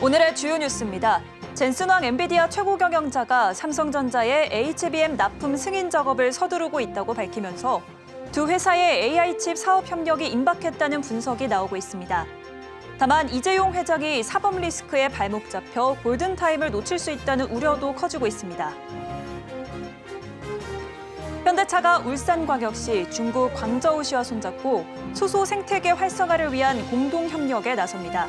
오늘의 주요 뉴스입니다. 젠슨 황 엔비디아 최고 경영자가 삼성전자의 HBM 납품 승인 작업을 서두르고 있다고 밝히면서 두 회사의 AI 칩 사업 협력이 임박했다는 분석이 나오고 있습니다. 다만 이재용 회장이 사법 리스크에 발목 잡혀 골든타임을 놓칠 수 있다는 우려도 커지고 있습니다. 현대차가 울산광역시, 중국 광저우시와 손잡고 수소 생태계 활성화를 위한 공동 협력에 나섭니다.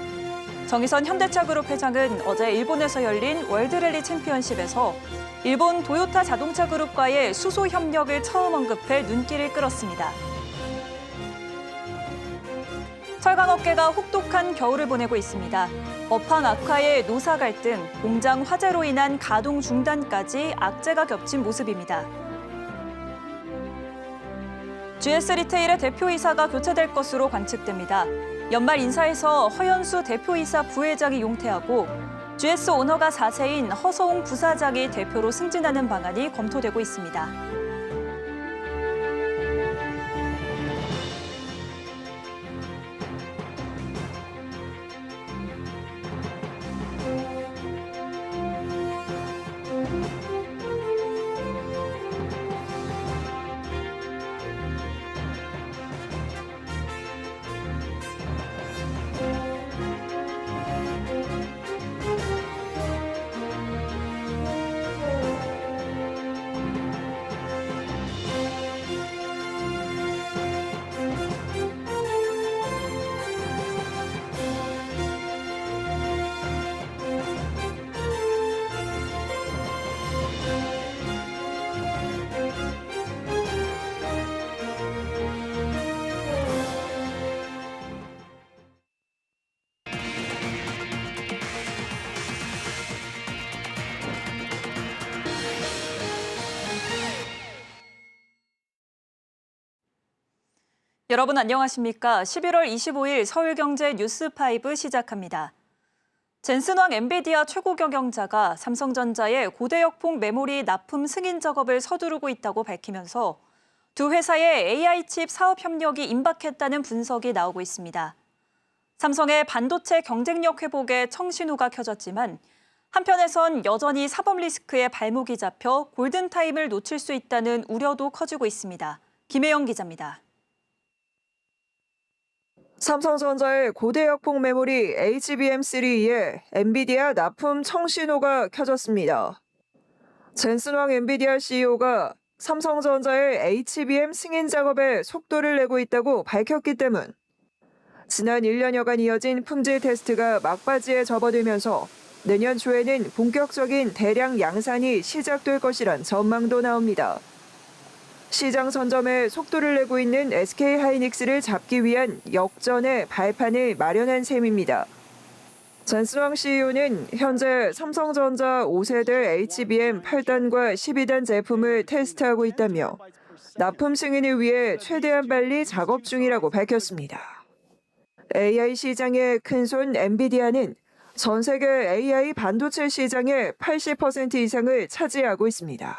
정의선 현대차그룹 회장은 어제 일본에서 열린 월드랠리 챔피언십에서 일본 도요타 자동차 그룹과의 수소 협력을 처음 언급해 눈길을 끌었습니다. 철강업계가 혹독한 겨울을 보내고 있습니다. 업황 악화의 노사 갈등, 공장 화재로 인한 가동 중단까지 악재가 겹친 모습입니다. GS 리테일의 대표이사가 교체될 것으로 관측됩니다. 연말 인사에서 허연수 대표이사 부회장이 용퇴하고 GS 오너가 4세인 허서웅 부사장이 대표로 승진하는 방안이 검토되고 있습니다. 여러분 안녕하십니까? 11월 25일 서울경제 뉴스5 시작합니다. 젠슨 황 엔비디아 최고 경영자가 삼성전자의 고대역폭 메모리 납품 승인 작업을 서두르고 있다고 밝히면서 두 회사의 AI 칩 사업 협력이 임박했다는 분석이 나오고 있습니다. 삼성의 반도체 경쟁력 회복에 청신호가 켜졌지만 한편에선 여전히 사법 리스크에 발목이 잡혀 골든타임을 놓칠 수 있다는 우려도 커지고 있습니다. 김혜영 기자입니다. 삼성전자의 고대역폭 메모리 HBM3에 엔비디아 납품 청신호가 켜졌습니다. 젠슨 황 엔비디아 CEO가 삼성전자의 HBM 승인 작업에 속도를 내고 있다고 밝혔기 때문 지난 1년여간 이어진 품질 테스트가 막바지에 접어들면서 내년 초에는 본격적인 대량 양산이 시작될 것이란 전망도 나옵니다. 시장 선점에 속도를 내고 있는 SK하이닉스를 잡기 위한 역전의 발판을 마련한 셈입니다. 젠슨 황 CEO는 현재 삼성전자 5세대 HBM 8단과 12단 제품을 테스트하고 있다며 납품 승인을 위해 최대한 빨리 작업 중이라고 밝혔습니다. AI 시장의 큰손 엔비디아는 전 세계 AI 반도체 시장의 80% 이상을 차지하고 있습니다.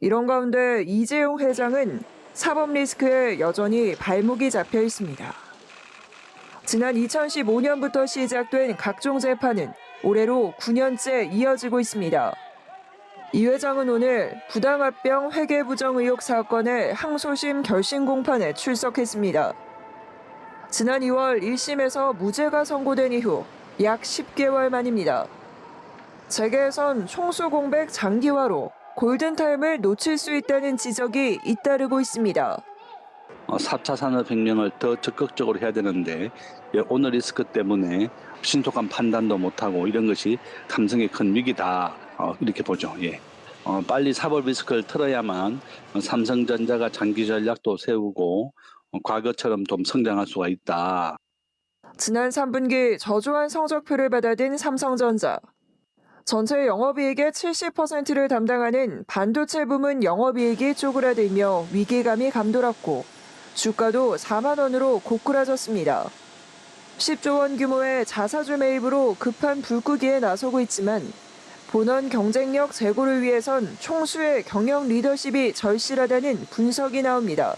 이런 가운데 이재용 회장은 사법 리스크에 여전히 발목이 잡혀 있습니다. 지난 2015년부터 시작된 각종 재판은 올해로 9년째 이어지고 있습니다. 이 회장은 오늘 부당합병 회계부정 의혹 사건의 항소심 결심 공판에 출석했습니다. 지난 2월 1심에서 무죄가 선고된 이후 약 10개월 만입니다. 재계에선 총수 공백 장기화로 골든타임을 놓칠 수 있다는 지적이 잇따르고 있습니다. 4차 산업혁명을 더 적극적으로 해야 되는데 오늘 리스크 때문에 신속한 판단도 못하고 이런 것이 삼성의 큰 위기다 이렇게 보죠. 빨리 사법 리스크를 털어야만 삼성전자가 장기 전략도 세우고 과거처럼 좀 성장할 수가 있다. 지난 3분기 저조한 성적표를 받아든 삼성전자. 전체 영업이익의 70%를 담당하는 반도체 부문 영업이익이 쪼그라들며 위기감이 감돌았고 주가도 4만 원으로 고꾸라졌습니다. 10조 원 규모의 자사주 매입으로 급한 불끄기에 나서고 있지만 본원 경쟁력 제고를 위해선 총수의 경영 리더십이 절실하다는 분석이 나옵니다.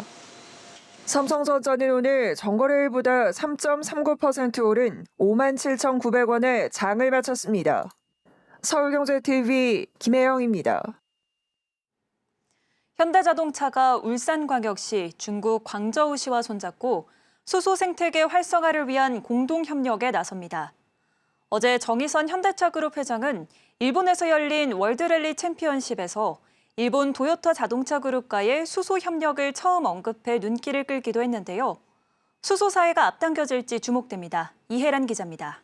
삼성전자는 오늘 전거래일보다 3.39% 오른 57,900원에 장을 마쳤습니다. 서울경제TV 김혜영입니다. 현대자동차가 울산광역시, 중국 광저우시와 손잡고 수소 생태계 활성화를 위한 공동협력에 나섭니다. 어제 정의선 현대차그룹 회장은 일본에서 열린 월드랠리 챔피언십에서 일본 도요타 자동차 그룹과의 수소 협력을 처음 언급해 눈길을 끌기도 했는데요. 수소 사회가 앞당겨질지 주목됩니다. 이혜란 기자입니다.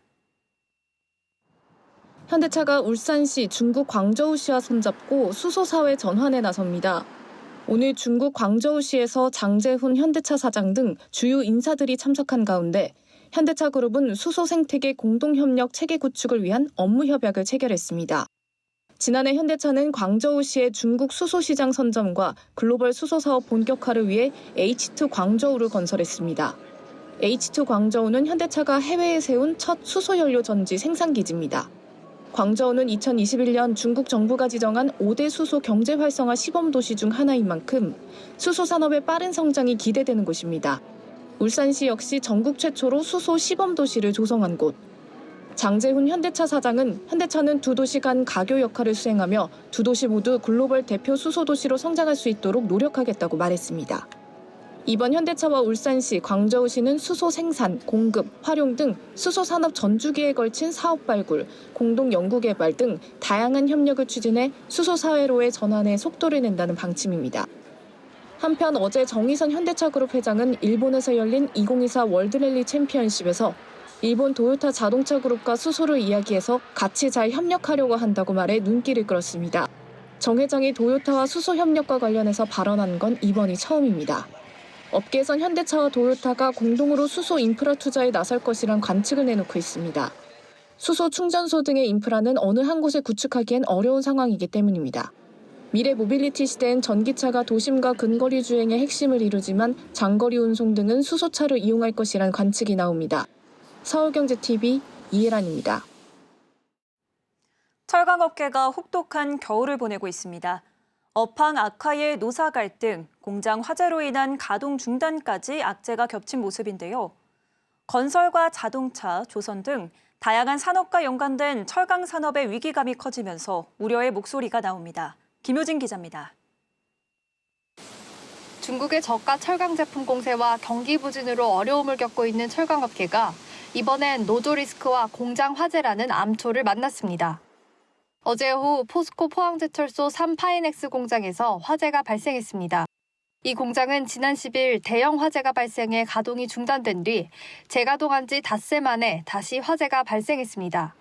현대차가 울산시, 중국 광저우시와 손잡고 수소 사회 전환에 나섭니다. 오늘 중국 광저우시에서 장재훈 현대차 사장 등 주요 인사들이 참석한 가운데 현대차 그룹은 수소 생태계 공동협력 체계 구축을 위한 업무 협약을 체결했습니다. 지난해 현대차는 광저우시의 중국 수소시장 선점과 글로벌 수소사업 본격화를 위해 H2 광저우를 건설했습니다. H2 광저우는 현대차가 해외에 세운 첫 수소연료 전지 생산기지입니다. 광저우는 2021년 중국 정부가 지정한 5대 수소 경제 활성화 시범도시 중 하나인 만큼 수소 산업의 빠른 성장이 기대되는 곳입니다. 울산시 역시 전국 최초로 수소 시범도시를 조성한 곳. 장재훈 현대차 사장은 현대차는 두 도시 간 가교 역할을 수행하며 두 도시 모두 글로벌 대표 수소도시로 성장할 수 있도록 노력하겠다고 말했습니다. 이번 현대차와 울산시, 광저우시는 수소 생산, 공급, 활용 등 수소 산업 전주기에 걸친 사업 발굴, 공동 연구 개발 등 다양한 협력을 추진해 수소 사회로의 전환에 속도를 낸다는 방침입니다. 한편 어제 정의선 현대차그룹 회장은 일본에서 열린 2024 월드랠리 챔피언십에서 일본 도요타 자동차 그룹과 수소를 이야기해서 같이 잘 협력하려고 한다고 말해 눈길을 끌었습니다. 정 회장이 도요타와 수소 협력과 관련해서 발언한 건 이번이 처음입니다. 업계에선 현대차와 도요타가 공동으로 수소 인프라 투자에 나설 것이란 관측을 내놓고 있습니다. 수소 충전소 등의 인프라는 어느 한 곳에 구축하기엔 어려운 상황이기 때문입니다. 미래 모빌리티 시대엔 전기차가 도심과 근거리 주행의 핵심을 이루지만 장거리 운송 등은 수소차를 이용할 것이란 관측이 나옵니다. 서울경제TV 이혜란입니다. 철강업계가 혹독한 겨울을 보내고 있습니다. 업황 악화의 노사 갈등, 공장 화재로 인한 가동 중단까지 악재가 겹친 모습인데요. 건설과 자동차, 조선 등 다양한 산업과 연관된 철강 산업의 위기감이 커지면서 우려의 목소리가 나옵니다. 김효진 기자입니다. 중국의 저가 철강 제품 공세와 경기 부진으로 어려움을 겪고 있는 철강업계가 이번엔 노조 리스크와 공장 화재라는 암초를 만났습니다. 어제 오후 포스코 포항제철소 3파이넥스 공장에서 화재가 발생했습니다. 이 공장은 지난 10일 대형 화재가 발생해 가동이 중단된 뒤 재가동한 지 닷새 만에 다시 화재가 발생했습니다.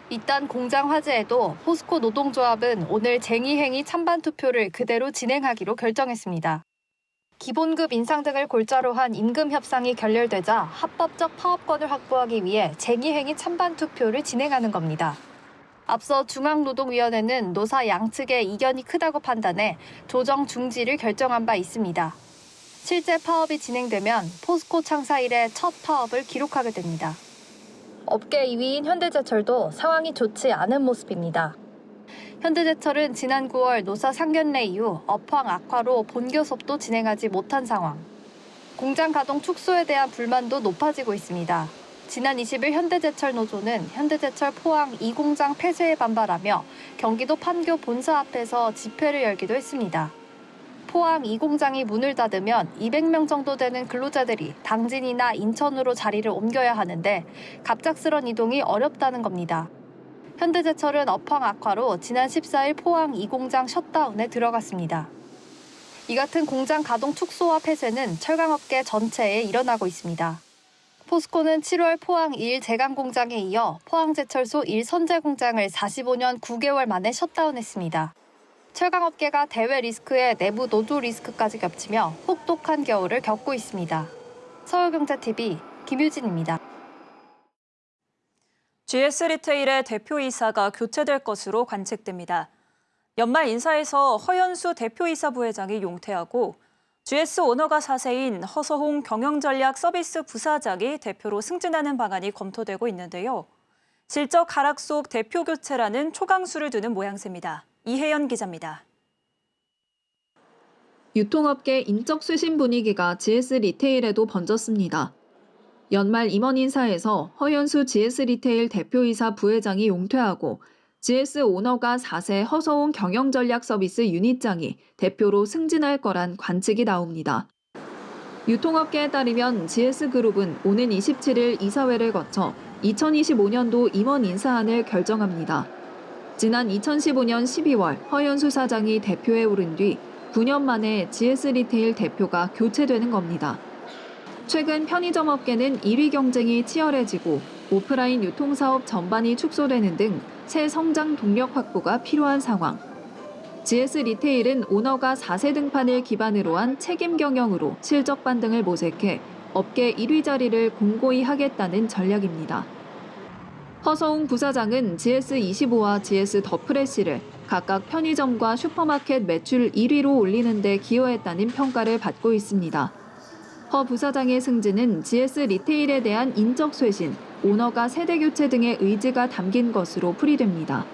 이딴 공장 화재에도 포스코 노동조합은 오늘 쟁의행위 찬반 투표를 그대로 진행하기로 결정했습니다. 기본급 인상 등을 골자로 한 임금 협상이 결렬되자 합법적 파업권을 확보하기 위해 쟁의행위 찬반 투표를 진행하는 겁니다. 앞서 중앙노동위원회는 노사 양측의 이견이 크다고 판단해 조정 중지를 결정한 바 있습니다. 실제 파업이 진행되면 포스코 창사 이래 첫 파업을 기록하게 됩니다. 업계 2위인 현대제철도 상황이 좋지 않은 모습입니다. 현대제철은 지난 9월 노사 상견례 이후 업황 악화로 본교섭도 진행하지 못한 상황. 공장 가동 축소에 대한 불만도 높아지고 있습니다. 지난 20일 현대제철 노조는 현대제철 포항 2공장 폐쇄에 반발하며 경기도 판교 본사 앞에서 집회를 열기도 했습니다. 포항 2공장이 문을 닫으면 200명 정도 되는 근로자들이 당진이나 인천으로 자리를 옮겨야 하는데 갑작스런 이동이 어렵다는 겁니다. 현대제철은 업황 악화로 지난 14일 포항 2공장 셧다운에 들어갔습니다. 이 같은 공장 가동 축소와 폐쇄는 철강업계 전체에 일어나고 있습니다. 포스코는 7월 포항 1 제강 공장에 이어 포항제철소 1 선제 공장을 45년 9개월 만에 셧다운했습니다. 철강업계가 대외 리스크에 내부 노조 리스크까지 겹치며 혹독한 겨울을 겪고 있습니다. 서울경제TV 김유진입니다. GS 리테일의 대표이사가 교체될 것으로 관측됩니다. 연말 인사에서 허연수 대표이사 부회장이 용퇴하고 GS 오너가 4세인 허서홍 경영전략 서비스 부사장이 대표로 승진하는 방안이 검토되고 있는데요. 실적 하락 속 대표 교체라는 초강수를 두는 모양새입니다. 이혜연 기자입니다. 유통업계 인적 쇄신 분위기가 GS 리테일에도 번졌습니다. 연말 임원 인사에서 허연수 GS 리테일 대표이사 부회장이 용퇴하고 GS 오너가 4세 허서웅 경영전략서비스 유닛장이 대표로 승진할 거란 관측이 나옵니다. 유통업계에 따르면 GS그룹은 오는 27일 이사회를 거쳐 2025년도 임원 인사안을 결정합니다. 지난 2015년 12월 허연수 사장이 대표에 오른 뒤 9년 만에 GS 리테일 대표가 교체되는 겁니다. 최근 편의점 업계는 1위 경쟁이 치열해지고 오프라인 유통사업 전반이 축소되는 등 새 성장 동력 확보가 필요한 상황. GS 리테일은 오너가 4세 등판을 기반으로 한 책임 경영으로 실적 반등을 모색해 업계 1위 자리를 공고히 하겠다는 전략입니다. 허서웅 부사장은 GS25와 GS 더프레시를 각각 편의점과 슈퍼마켓 매출 1위로 올리는 데 기여했다는 평가를 받고 있습니다. 허 부사장의 승진은 GS 리테일에 대한 인적 쇄신, 오너가 세대 교체 등의 의지가 담긴 것으로 풀이됩니다.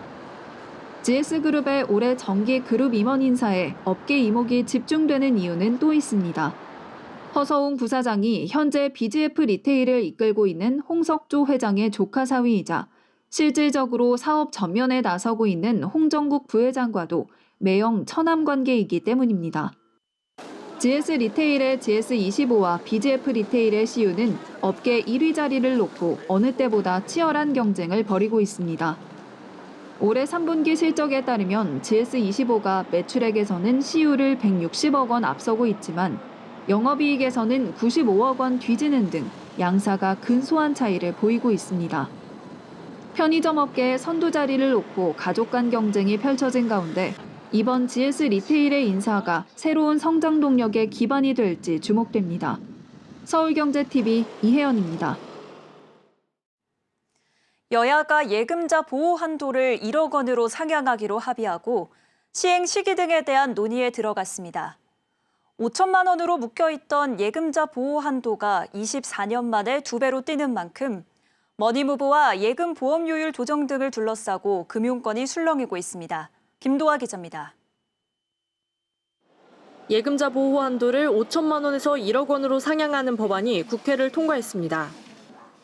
GS그룹의 올해 정기 그룹 임원 인사에 업계 이목이 집중되는 이유는 또 있습니다. 허서웅 부사장이 현재 BGF 리테일을 이끌고 있는 홍석조 회장의 조카 사위이자 실질적으로 사업 전면에 나서고 있는 홍정국 부회장과도 매형 처남 관계이기 때문입니다. GS 리테일의 GS25와 BGF 리테일의 CU는 업계 1위 자리를 놓고 어느 때보다 치열한 경쟁을 벌이고 있습니다. 올해 3분기 실적에 따르면 GS25가 매출액에서는 CU를 160억 원 앞서고 있지만 영업이익에서는 95억 원 뒤지는 등 양사가 근소한 차이를 보이고 있습니다. 편의점 업계의 선두 자리를 놓고 가족 간 경쟁이 펼쳐진 가운데 이번 GS 리테일의 인사가 새로운 성장 동력의 기반이 될지 주목됩니다. 서울경제TV 이혜연입니다. 여야가 예금자 보호 한도를 1억 원으로 상향하기로 합의하고 시행 시기 등에 대한 논의에 들어갔습니다. 5천만 원으로 묶여있던 예금자 보호 한도가 24년 만에 2배로 뛰는 만큼 머니무브와 예금 보험료율 조정 등을 둘러싸고 금융권이 술렁이고 있습니다. 김도아 기자입니다. 예금자 보호 한도를 5천만 원에서 1억 원으로 상향하는 법안이 국회를 통과했습니다.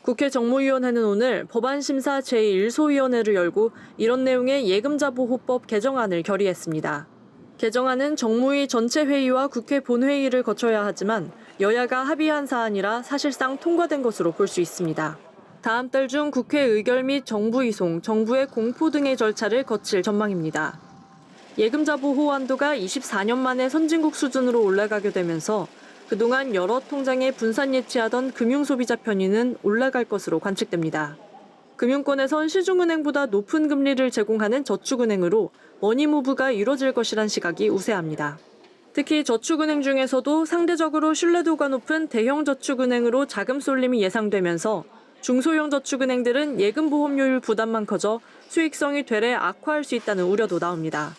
국회 정무위원회는 오늘 법안심사 제1소위원회를 열고 이런 내용의 예금자 보호법 개정안을 결의했습니다. 개정안은 정무위 전체 회의와 국회 본회의를 거쳐야 하지만 여야가 합의한 사안이라 사실상 통과된 것으로 볼 수 있습니다. 다음 달 중 국회 의결 및 정부 이송, 정부의 공포 등의 절차를 거칠 전망입니다. 예금자 보호 한도가 24년 만에 선진국 수준으로 올라가게 되면서 그동안 여러 통장에 분산 예치하던 금융소비자 편의는 올라갈 것으로 관측됩니다. 금융권에선 시중은행보다 높은 금리를 제공하는 저축은행으로 머니무브가 이뤄질 것이란 시각이 우세합니다. 특히 저축은행 중에서도 상대적으로 신뢰도가 높은 대형 저축은행으로 자금 쏠림이 예상되면서 중소형 저축은행들은 예금보험료율 부담만 커져 수익성이 되레 악화할 수 있다는 우려도 나옵니다.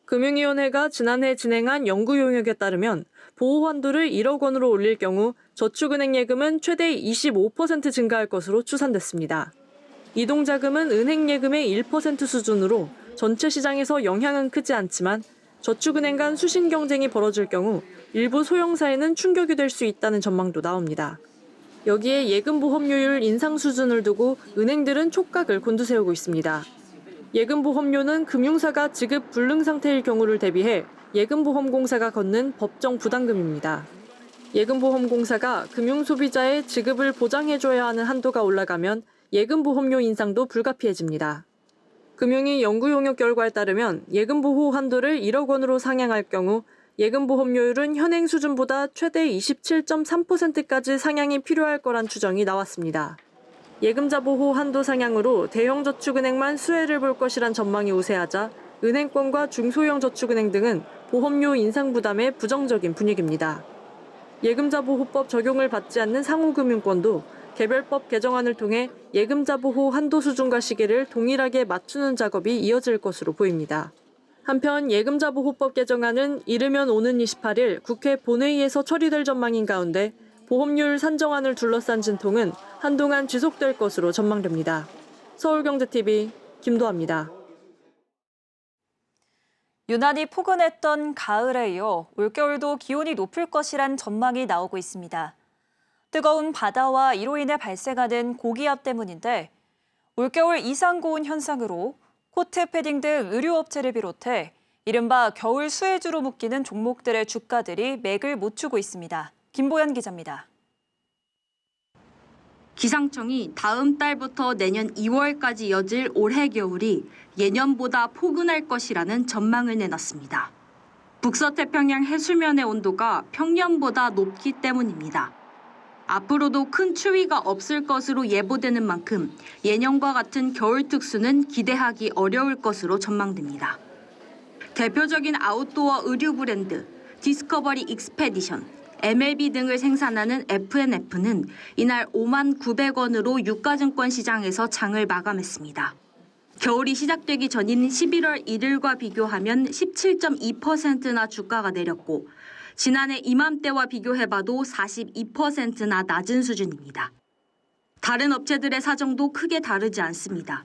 금융위원회가 지난해 진행한 연구 용역에 따르면 보호 한도를 1억 원으로 올릴 경우 저축은행 예금은 최대 25% 증가할 것으로 추산됐습니다. 이동자금은 은행 예금의 1% 수준으로 전체 시장에서 영향은 크지 않지만 저축은행 간 수신 경쟁이 벌어질 경우 일부 소형사에는 충격이 될 수 있다는 전망도 나옵니다. 여기에 예금보험료율 인상 수준을 두고 은행들은 촉각을 곤두세우고 있습니다. 예금보험료는 금융사가 지급 불능 상태일 경우를 대비해 예금보험공사가 걷는 법정 부담금입니다. 예금보험공사가 금융소비자의 지급을 보장해줘야 하는 한도가 올라가면 예금보험료 인상도 불가피해집니다. 금융위 연구용역 결과에 따르면 예금보호 한도를 1억 원으로 상향할 경우 예금보험료율은 현행 수준보다 최대 27.3%까지 상향이 필요할 거란 추정이 나왔습니다. 예금자 보호 한도 상향으로 대형 저축은행만 수혜를 볼 것이란 전망이 우세하자 은행권과 중소형 저축은행 등은 보험료 인상 부담에 부정적인 분위기입니다. 예금자 보호법 적용을 받지 않는 상호금융권도 개별법 개정안을 통해 예금자 보호 한도 수준과 시기를 동일하게 맞추는 작업이 이어질 것으로 보입니다. 한편 예금자 보호법 개정안은 이르면 오는 28일 국회 본회의에서 처리될 전망인 가운데 보험료율 산정안을 둘러싼 진통은 한동안 지속될 것으로 전망됩니다. 서울경제TV 김도아입니다. 유난히 포근했던 가을에 이어 올겨울도 기온이 높을 것이란 전망이 나오고 있습니다. 뜨거운 바다와 이로 인해 발생하는 고기압 때문인데 올겨울 이상 고온 현상으로 코트 패딩 등 의류업체를 비롯해 이른바 겨울 수혜주로 묶이는 종목들의 주가들이 맥을 못 추고 있습니다. 김보연 기자입니다. 기상청이 다음 달부터 내년 2월까지 이어질 올해 겨울이 예년보다 포근할 것이라는 전망을 내놨습니다. 북서태평양 해수면의 온도가 평년보다 높기 때문입니다. 앞으로도 큰 추위가 없을 것으로 예보되는 만큼 예년과 같은 겨울 특수는 기대하기 어려울 것으로 전망됩니다. 대표적인 아웃도어 의류 브랜드 디스커버리 익스페디션, MLB 등을 생산하는 F&F는 이날 59,900원으로 유가증권 시장에서 장을 마감했습니다. 겨울이 시작되기 전인 11월 1일과 비교하면 17.2%나 주가가 내렸고 지난해 이맘때와 비교해봐도 42%나 낮은 수준입니다. 다른 업체들의 사정도 크게 다르지 않습니다.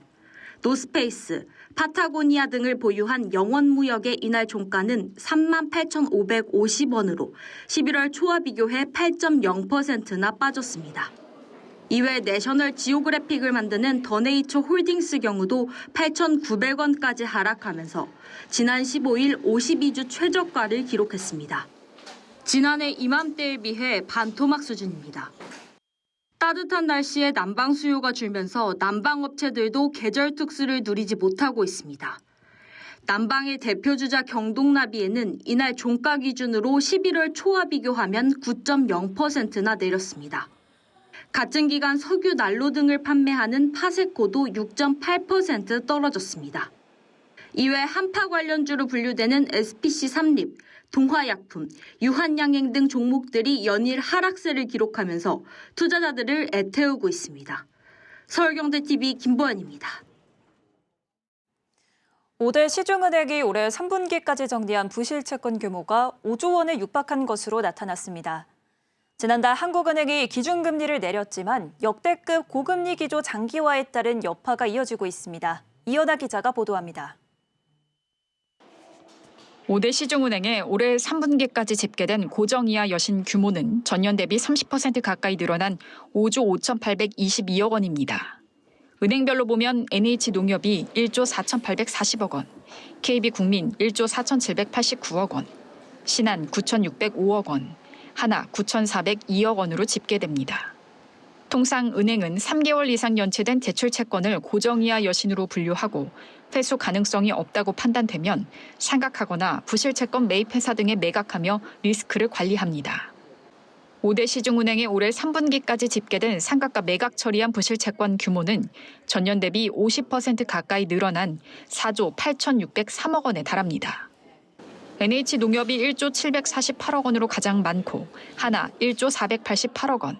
노스페이스, 파타고니아 등을 보유한 영원무역의 이날 종가는 38,550원으로 11월 초와 비교해 8.0%나 빠졌습니다. 이외 내셔널 지오그래픽을 만드는 더네이처 홀딩스 경우도 8,900원까지 하락하면서 지난 15일 52주 최저가를 기록했습니다. 지난해 이맘때에 비해 반토막 수준입니다. 따뜻한 날씨에 난방 수요가 줄면서 난방업체들도 계절 특수를 누리지 못하고 있습니다. 난방의 대표주자 경동나비에는 이날 종가 기준으로 11월 초와 비교하면 9.0%나 내렸습니다. 같은 기간 석유 난로 등을 판매하는 파세코도 6.8% 떨어졌습니다. 이외 한파 관련주로 분류되는 SPC 삼립, 동화약품, 유한양행 등 종목들이 연일 하락세를 기록하면서 투자자들을 애태우고 있습니다. 서울경제TV 김보연입니다. 5대 시중은행이 올해 3분기까지 정리한 부실채권 규모가 5조 원에 육박한 것으로 나타났습니다. 지난달 한국은행이 기준금리를 내렸지만 역대급 고금리 기조 장기화에 따른 여파가 이어지고 있습니다. 이현아 기자가 보도합니다. 5대 시중은행의 올해 3분기까지 집계된 고정이하 여신 규모는 전년 대비 30% 가까이 늘어난 5조 5,822억 원입니다. 은행별로 보면 NH농협이 1조 4,840억 원, KB국민 1조 4,789억 원, 신한 9,605억 원, 하나 9,402억 원으로 집계됩니다. 통상 은행은 3개월 이상 연체된 대출 채권을 고정이하 여신으로 분류하고 회수 가능성이 없다고 판단되면 상각하거나 부실채권 매입회사 등에 매각하며 리스크를 관리합니다. 5대 시중은행의 올해 3분기까지 집계된 상각과 매각 처리한 부실채권 규모는 전년 대비 50% 가까이 늘어난 4조 8,603억 원에 달합니다. NH농협이 1조 748억 원으로 가장 많고 하나 1조 488억 원,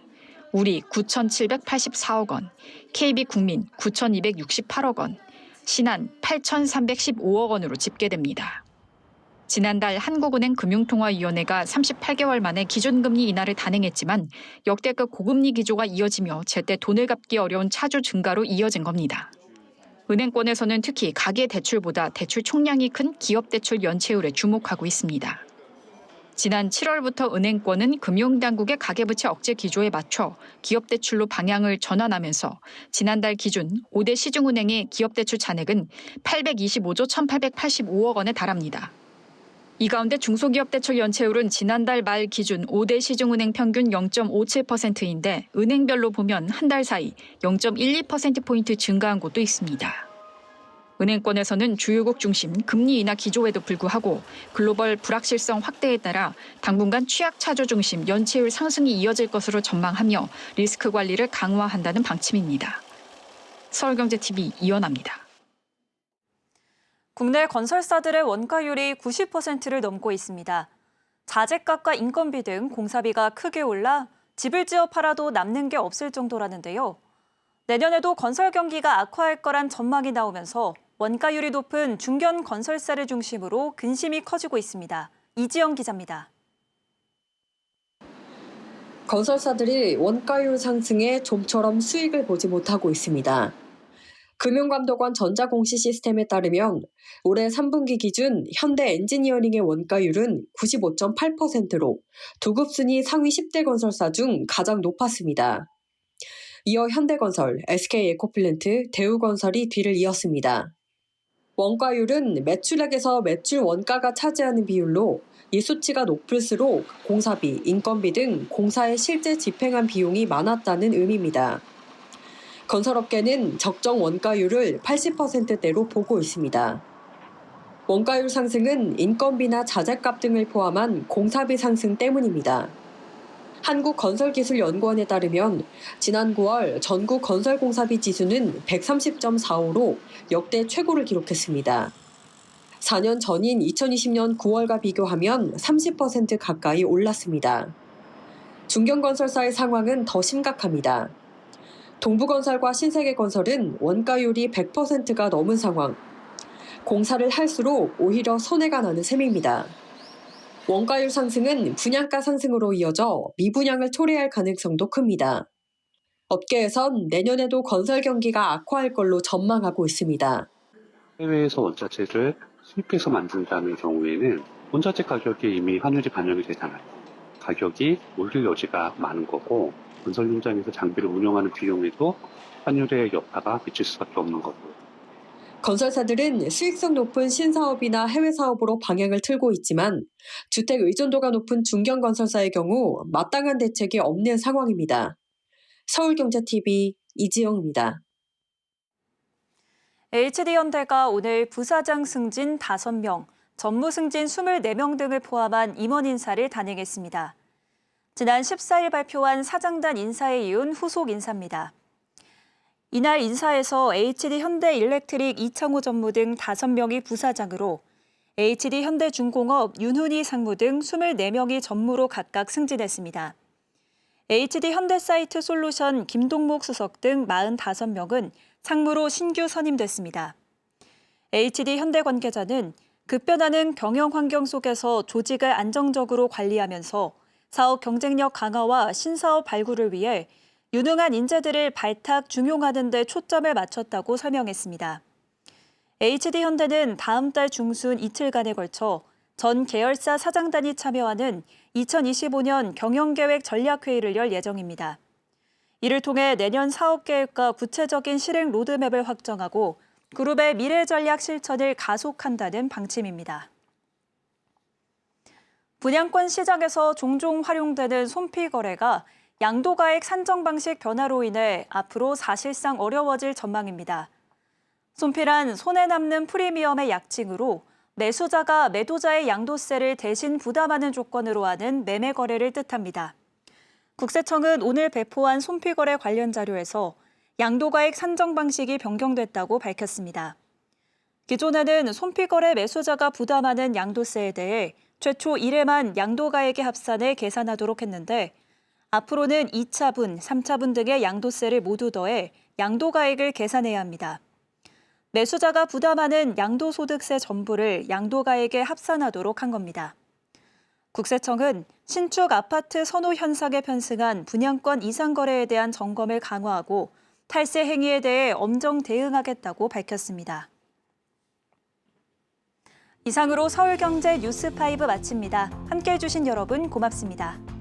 우리 9,784억 원, KB국민 9,268억 원, 신한 8,315억 원으로 집계됩니다. 지난달 한국은행 금융통화위원회가 38개월 만에 기준금리 인하를 단행했지만 역대급 고금리 기조가 이어지며 제때 돈을 갚기 어려운 차주 증가로 이어진 겁니다. 은행권에서는 특히 가계대출보다 대출 총량이 큰 기업대출 연체율에 주목하고 있습니다. 지난 7월부터 은행권은 금융당국의 가계부채 억제 기조에 맞춰 기업대출로 방향을 전환하면서 지난달 기준 5대 시중은행의 기업대출 잔액은 825조 1,885억 원에 달합니다. 이 가운데 중소기업대출 연체율은 지난달 말 기준 5대 시중은행 평균 0.57%인데 은행별로 보면 한 달 사이 0.12%포인트 증가한 곳도 있습니다. 은행권에서는 주요국 중심 금리 인하 기조에도 불구하고 글로벌 불확실성 확대에 따라 당분간 취약 차주 중심 연체율 상승이 이어질 것으로 전망하며 리스크 관리를 강화한다는 방침입니다. 서울경제TV 이현아입니다. 국내 건설사들의 원가율이 90%를 넘고 있습니다. 자재값과 인건비 등 공사비가 크게 올라 집을 지어 팔아도 남는 게 없을 정도라는데요. 내년에도 건설 경기가 악화할 거란 전망이 나오면서 원가율이 높은 중견 건설사를 중심으로 근심이 커지고 있습니다. 이지영 기자입니다. 건설사들이 원가율 상승에 좀처럼 수익을 보지 못하고 있습니다. 금융감독원 전자공시 시스템에 따르면 올해 3분기 기준 현대 엔지니어링의 원가율은 95.8%로 두 급 순위 상위 10대 건설사 중 가장 높았습니다. 이어 현대건설, SK에코플랜트, 대우건설이 뒤를 이었습니다. 원가율은 매출액에서 매출 원가가 차지하는 비율로 이 수치가 높을수록 공사비, 인건비 등 공사에 실제 집행한 비용이 많았다는 의미입니다. 건설업계는 적정 원가율을 80%대로 보고 있습니다. 원가율 상승은 인건비나 자재값 등을 포함한 공사비 상승 때문입니다. 한국건설기술연구원에 따르면 지난 9월 전국 건설공사비 지수는 130.45로 역대 최고를 기록했습니다. 4년 전인 2020년 9월과 비교하면 30% 가까이 올랐습니다. 중견건설사의 상황은 더 심각합니다. 동부건설과 신세계건설은 원가율이 100%가 넘은 상황. 공사를 할수록 오히려 손해가 나는 셈입니다. 원가율 상승은 분양가 상승으로 이어져 미분양을 초래할 가능성도 큽니다. 업계에선 내년에도 건설 경기가 악화할 걸로 전망하고 있습니다. 해외에서 원자재를 수입해서 만든다는 경우에는 원자재 가격이 이미 환율이 반영이 되잖아요. 가격이 오를 여지가 많은 거고 건설 현장에서 장비를 운영하는 비용에도 환율의 여파가 미칠 수밖에 없는 거고. 건설사들은 수익성 높은 신사업이나 해외 사업으로 방향을 틀고 있지만 주택 의존도가 높은 중견건설사의 경우 마땅한 대책이 없는 상황입니다. 서울경제TV 이지영입니다. HD현대가 오늘 부사장 승진 5명, 전무 승진 24명 등을 포함한 임원 인사를 단행했습니다. 지난 14일 발표한 사장단 인사에 이은 후속 인사입니다. 이날 인사에서 HD현대일렉트릭 이창호 전무 등 5명이 부사장으로 HD현대중공업 윤훈이 상무 등 24명이 전무로 각각 승진했습니다. HD현대사이트솔루션 김동목 수석 등 45명은 상무로 신규 선임됐습니다. HD현대 관계자는 급변하는 경영 환경 속에서 조직을 안정적으로 관리하면서 사업 경쟁력 강화와 신사업 발굴을 위해 유능한 인재들을 발탁, 중용하는 데 초점을 맞췄다고 설명했습니다. HD현대는 다음 달 중순 이틀간에 걸쳐 전 계열사 사장단이 참여하는 2025년 경영계획 전략회의를 열 예정입니다. 이를 통해 내년 사업계획과 구체적인 실행 로드맵을 확정하고 그룹의 미래 전략 실천을 가속한다는 방침입니다. 분양권 시장에서 종종 활용되는 손피 거래가 양도가액 산정 방식 변화로 인해 앞으로 사실상 어려워질 전망입니다. 손피란 손에 남는 프리미엄의 약칭으로 매수자가 매도자의 양도세를 대신 부담하는 조건으로 하는 매매 거래를 뜻합니다. 국세청은 오늘 배포한 손피 거래 관련 자료에서 양도가액 산정 방식이 변경됐다고 밝혔습니다. 기존에는 손피 거래 매수자가 부담하는 양도세에 대해 최초 1회만 양도가액에 합산해 계산하도록 했는데 앞으로는 2차분, 3차분 등의 양도세를 모두 더해 양도가액을 계산해야 합니다. 매수자가 부담하는 양도소득세 전부를 양도가액에 합산하도록 한 겁니다. 국세청은 신축 아파트 선호 현상에 편승한 분양권 이상 거래에 대한 점검을 강화하고 탈세 행위에 대해 엄정 대응하겠다고 밝혔습니다. 이상으로 서울경제 뉴스5 마칩니다. 함께해 주신 여러분 고맙습니다.